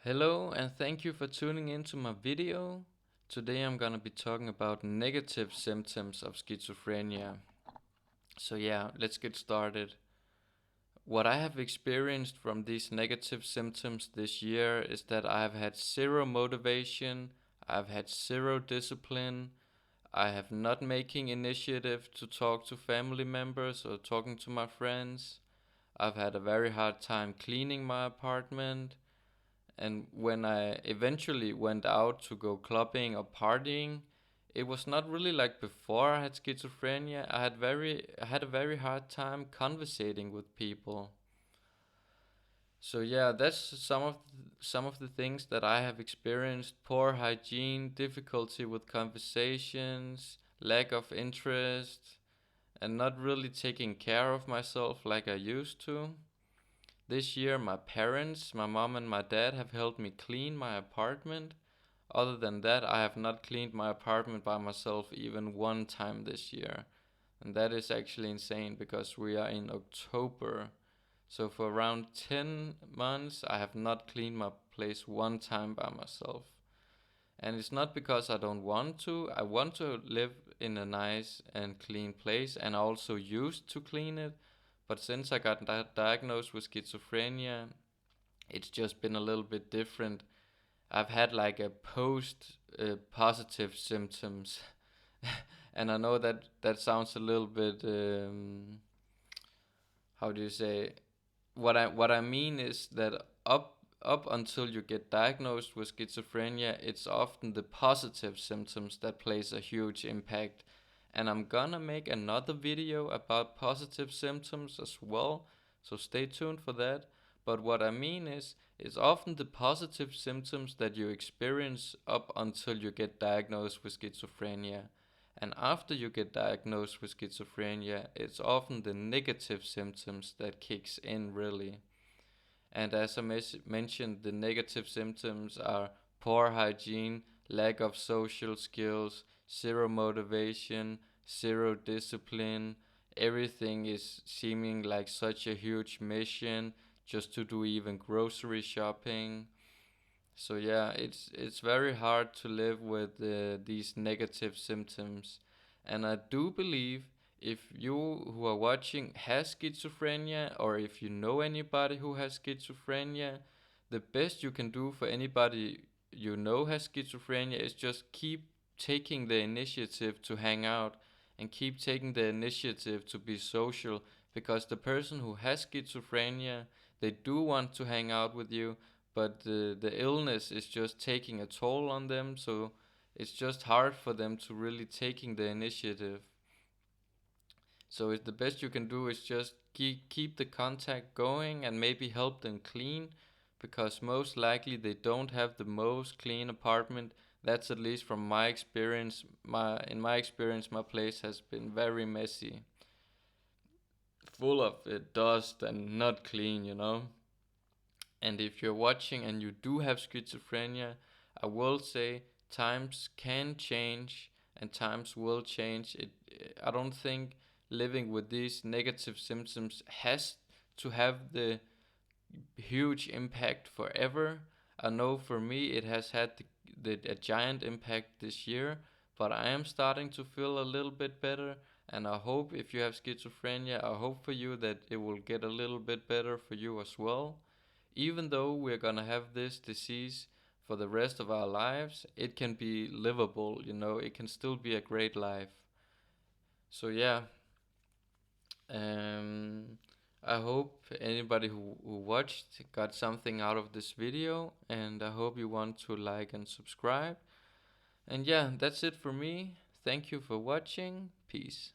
Hello and thank you for tuning into my video. Today I'm gonna be talking about negative symptoms of schizophrenia. So yeah, let's get started. What I have experienced from these negative symptoms this year is that I have had zero motivation, I've had zero discipline, I have not making initiative to talk to family members or talking to my friends. I've had a very hard time cleaning my apartment. And when I eventually went out to go clubbing or partying, it was not really like before I had schizophrenia. I had a very hard time conversating with people. So yeah, that's some of the things that I have experienced: poor hygiene, difficulty with conversations, lack of interest, and not really taking care of myself like I used to. This year, my parents, my mom and my dad, have helped me clean my apartment. Other than that, I have not cleaned my apartment by myself even one time this year. And that is actually insane because we are in October. So for around 10 months, I have not cleaned my place one time by myself. And it's not because I don't want to. I want to live in a nice and clean place, and I also used to clean it. But since I got diagnosed with schizophrenia, it's just been a little bit different. I've had like a post positive symptoms, and I know that that sounds a little bit how do you say, what I mean is that up until you get diagnosed with schizophrenia, it's often the positive symptoms that plays a huge impact. And I'm gonna make another video about positive symptoms as well, so stay tuned for that. But what I mean is, it's often the positive symptoms that you experience up until you get diagnosed with schizophrenia. And after you get diagnosed with schizophrenia, it's often the negative symptoms that kicks in really. And as I mentioned, the negative symptoms are poor hygiene, lack of social skills, zero motivation, zero discipline. Everything is seeming like such a huge mission just to do even grocery shopping. So yeah, it's very hard to live with these negative symptoms, and I do believe if you who are watching has schizophrenia, or if you know anybody who has schizophrenia, the best you can do for anybody you know has schizophrenia is just keep taking the initiative to hang out and keep taking the initiative to be social, because the person who has schizophrenia, they do want to hang out with you, but the illness is just taking a toll on them, so it's just hard for them to really taking the initiative. So the best you can do is just keep the contact going and maybe help them clean, because most likely they don't have the most clean apartment. That's at least from my experience. My experience, my place has been very messy, full of dust and not clean. And if you're watching and you do have schizophrenia, I will say times can change and times will change. I don't think living with these negative symptoms has to have the huge impact forever. I know for me it has had a giant impact this year, but I am starting to feel a little bit better. And I hope if you have schizophrenia, I hope for you that it will get a little bit better for you as well. Even though we're gonna have this disease for the rest of our lives, it can be livable, it can still be a great life. So yeah, um, I hope anybody who watched got something out of this video, and I hope you want to like and subscribe. And yeah, that's it for me. Thank you for watching. Peace.